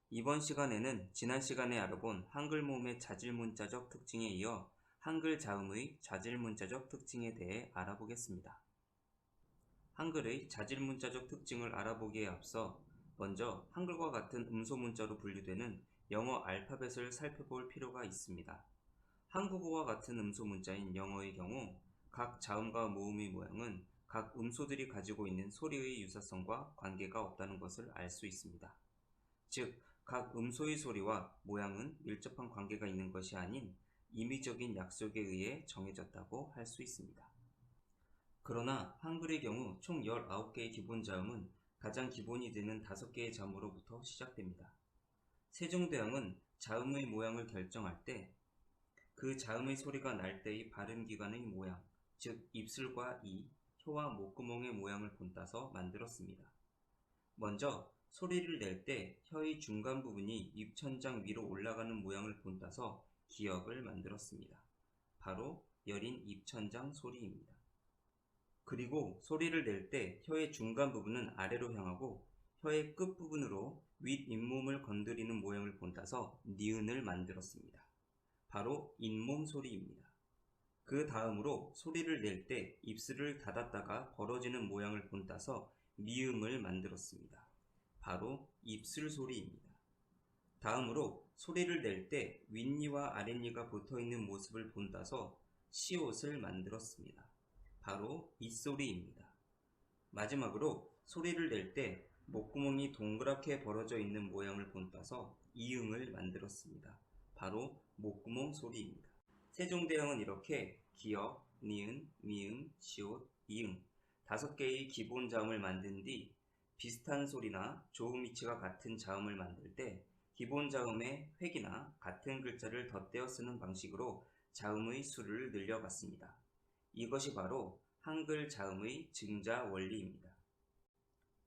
이번 시간에는 지난 시간에 알아본 한글 모음의 자질문자적 특징에 이어 한글 자음의 자질문자적 특징에 대해 알아보겠습니다. 한글의 자질문자적 특징을 알아보기에 앞서 먼저 한글과 같은 음소문자로 분류되는 영어 알파벳을 살펴볼 필요가 있습니다. 한국어와 같은 음소문자인 영어의 경우 각 자음과 모음의 모양은 각 음소들이 가지고 있는 소리의 유사성과 관계가 없다는 것을 알 수 있습니다. 즉, 각 음소의 소리와 모양은 밀접한 관계가 있는 것이 아닌 임의적인 약속에 의해 정해졌다고 할 수 있습니다. 그러나 한글의 경우 총 19개의 기본 자음은 가장 기본이 되는 5개의 자음으로부터 시작됩니다. 세종대왕은 자음의 모양을 결정할 때 그 자음의 소리가 날 때의 발음기관의 모양, 즉 입술과 이, 혀와 목구멍의 모양을 본따서 만들었습니다. 먼저 소리를 낼 때 혀의 중간 부분이 입천장 위로 올라가는 모양을 본따서 기역을 만들었습니다. 바로 여린 입천장 소리입니다. 그리고 소리를 낼 때 혀의 중간 부분은 아래로 향하고 혀의 끝부분으로 윗잇몸을 건드리는 모양을 본따서 니은을 만들었습니다. 바로 잇몸 소리입니다. 그 다음으로 소리를 낼 때 입술을 닫았다가 벌어지는 모양을 본따서 미음을 만들었습니다. 바로 입술 소리입니다. 다음으로 소리를 낼 때 윗니와 아랫니가 붙어있는 모습을 본따서 시옷을 만들었습니다. 바로 이소리입니다. 마지막으로 소리를 낼 때 목구멍이 동그랗게 벌어져 있는 모양을 본따서 이응을 만들었습니다. 바로 목구멍 소리입니다. 세종대왕은 이렇게 기역, 니은, 미음, 시옷, 이응 5개의 기본 자음을 만든 뒤 비슷한 소리나 조음 위치가 같은 자음을 만들 때 기본 자음의 획이나 같은 글자를 덧대어 쓰는 방식으로 자음의 수를 늘려갔습니다. 이것이 바로 한글 자음의 증자 원리입니다.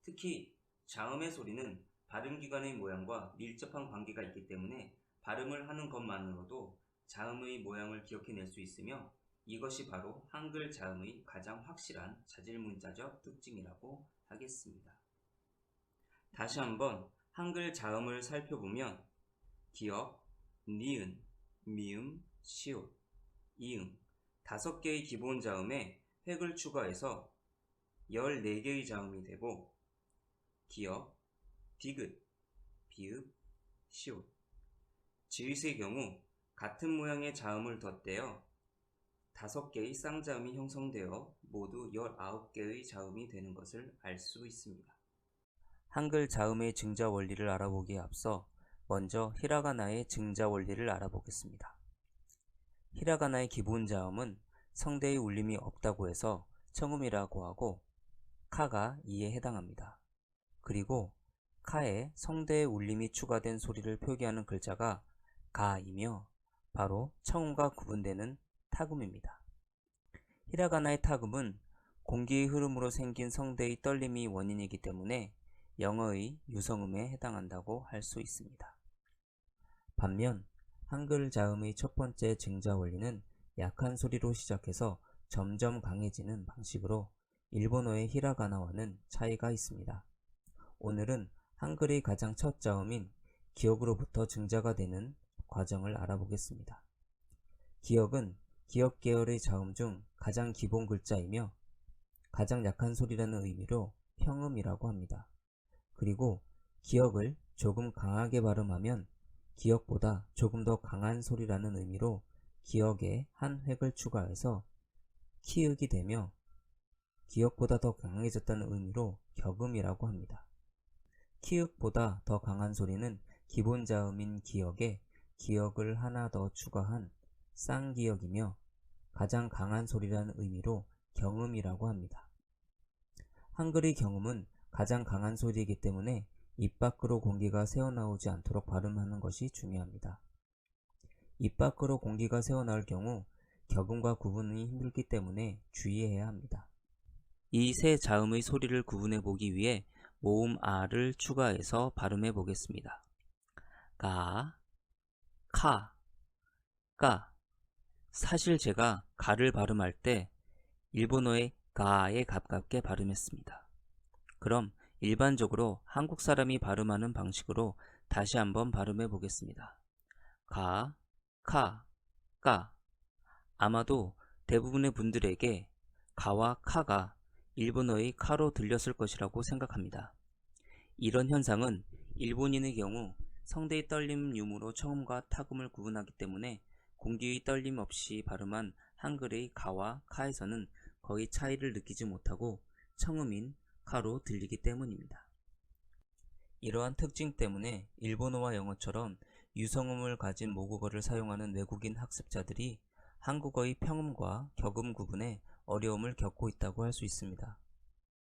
특히 자음의 소리는 발음기관의 모양과 밀접한 관계가 있기 때문에 발음을 하는 것만으로도 자음의 모양을 기억해낼 수 있으며 이것이 바로 한글 자음의 가장 확실한 자질문자적 특징이라고 하겠습니다. 다시 한번 한글 자음을 살펴보면 기역, 니은, 미음, 시옷, 이응 5개의 기본 자음에 획을 추가해서 14개의 자음이 되고 기역, 디귿, 비읍, 시옷, 지읒의 경우 같은 모양의 자음을 덧대어 5개의 쌍자음이 형성되어 모두 19개의 자음이 되는 것을 알 수 있습니다. 한글 자음의 증자 원리를 알아보기에 앞서 먼저 히라가나의 증자 원리를 알아보겠습니다. 히라가나의 기본 자음은 성대의 울림이 없다고 해서 청음이라고 하고 카가 이에 해당합니다. 그리고 카에 성대의 울림이 추가된 소리를 표기하는 글자가 가이며 바로 청음과 구분되는 타금입니다. 히라가나의 타금은 공기의 흐름으로 생긴 성대의 떨림이 원인이기 때문에 영어의 유성음에 해당한다고 할 수 있습니다. 반면 한글 자음의 첫 번째 증자 원리는 약한 소리로 시작해서 점점 강해지는 방식으로 일본어의 히라가나와는 차이가 있습니다. 오늘은 한글의 가장 첫 자음인 기역으로부터 증자가 되는 과정을 알아보겠습니다. 기역은 기역 계열의 자음 중 가장 기본 글자이며 가장 약한 소리라는 의미로 평음이라고 합니다. 그리고 기역을 조금 강하게 발음하면 기역보다 조금 더 강한 소리라는 의미로 기역에 한 획을 추가해서 키읔이 되며 기역보다 더 강해졌다는 의미로 격음이라고 합니다. 키읔보다 더 강한 소리는 기본 자음인 기역에 기역을 하나 더 추가한 쌍기역이며 가장 강한 소리라는 의미로 경음이라고 합니다. 한글의 경음은 가장 강한 소리이기 때문에 입 밖으로 공기가 새어나오지 않도록 발음하는 것이 중요합니다. 입 밖으로 공기가 새어나올 경우 격음과 구분이 힘들기 때문에 주의해야 합니다. 이 세 자음의 소리를 구분해 보기 위해 모음 아를 추가해서 발음해 보겠습니다. 가, 카, 까. 사실 제가 가를 발음할 때 일본어의 가에 가깝게 발음했습니다. 그럼 일반적으로 한국 사람이 발음하는 방식으로 다시 한번 발음해 보겠습니다. 가, 카, 까. 아마도 대부분의 분들에게 가와 카가 일본어의 카로 들렸을 것이라고 생각합니다. 이런 현상은 일본인의 경우 성대의 떨림 유무로 청음과 타음을 구분하기 때문에 공기의 떨림 없이 발음한 한글의 가와 카에서는 거의 차이를 느끼지 못하고 청음인 카로 들리기 때문입니다. 이러한 특징 때문에 일본어와 영어처럼 유성음을 가진 모국어를 사용하는 외국인 학습자들이 한국어의 평음과 격음 구분에 어려움을 겪고 있다고 할 수 있습니다.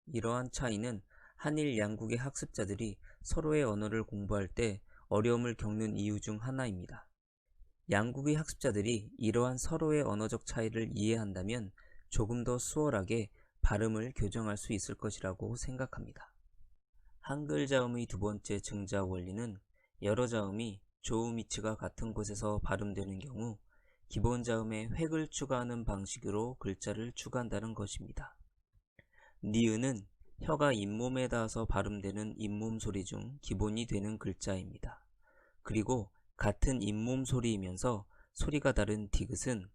이러한 차이는 한일 양국의 학습자들이 서로의 언어를 공부할 때 어려움을 겪는 이유 중 하나입니다. 양국의 학습자들이 이러한 서로의 언어적 차이를 이해한다면 조금 더 수월하게 발음을 교정할 수 있을 것이라고 생각합니다. 한글 자음의 두 번째 증자 원리는 여러 자음이 조음 위치가 같은 곳에서 발음되는 경우 기본 자음에 획을 추가하는 방식으로 글자를 추가한다는 것입니다. 니은은 혀가 잇몸에 닿아서 발음되는 잇몸 소리 중 기본이 되는 글자입니다. 그리고 같은 잇몸 소리이면서 소리가 다른 디귿은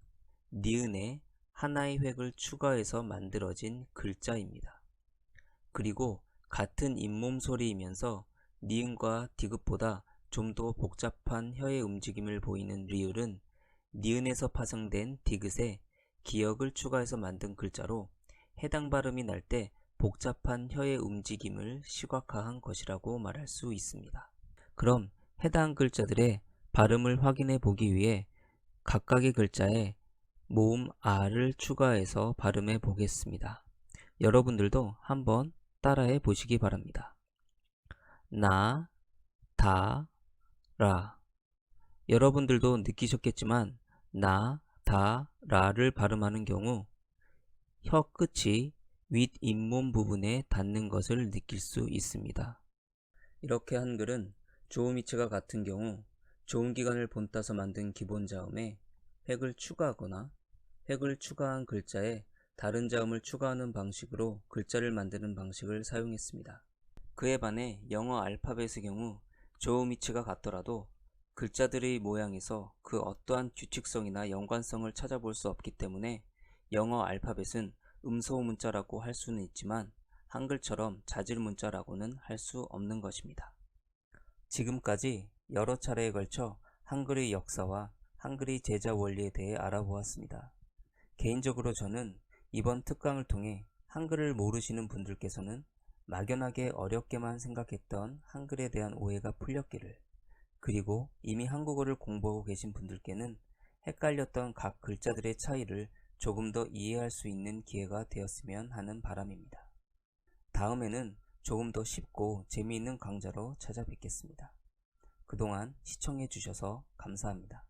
니은에 하나의 획을 추가해서 만들어진 글자입니다. 그리고 같은 잇몸 소리이면서 니은과 디귿보다 좀 더 복잡한 혀의 움직임을 보이는 리을은 니은에서 파생된 디귿에 기역을 추가해서 만든 글자로 해당 발음이 날 때 복잡한 혀의 움직임을 시각화한 것이라고 말할 수 있습니다. 그럼 해당 글자들의 발음을 확인해 보기 위해 각각의 글자에 모음 아를 추가해서 발음해 보겠습니다. 여러분들도 한번 따라해 보시기 바랍니다. 나, 다, 라. 여러분들도 느끼셨겠지만 나, 다, 라를 발음하는 경우 혀 끝이 윗 잇몸 부분에 닿는 것을 느낄 수 있습니다. 이렇게 한글은 조음 위치가 같은 경우 조음 기관을 본따서 만든 기본 자음에 획을 추가하거나 획을 추가한 글자에 다른 자음을 추가하는 방식으로 글자를 만드는 방식을 사용했습니다. 그에 반해 영어 알파벳의 경우 조음 위치가 같더라도 글자들의 모양에서 그 어떠한 규칙성이나 연관성을 찾아볼 수 없기 때문에 영어 알파벳은 음소 문자라고 할 수는 있지만 한글처럼 자질 문자라고는 할 수 없는 것입니다. 지금까지 여러 차례에 걸쳐 한글의 역사와 한글의 제자 원리에 대해 알아보았습니다. 개인적으로 저는 이번 특강을 통해 한글을 모르시는 분들께서는 막연하게 어렵게만 생각했던 한글에 대한 오해가 풀렸기를, 그리고 이미 한국어를 공부하고 계신 분들께는 헷갈렸던 각 글자들의 차이를 조금 더 이해할 수 있는 기회가 되었으면 하는 바람입니다. 다음에는 조금 더 쉽고 재미있는 강좌로 찾아뵙겠습니다. 그동안 시청해 주셔서 감사합니다.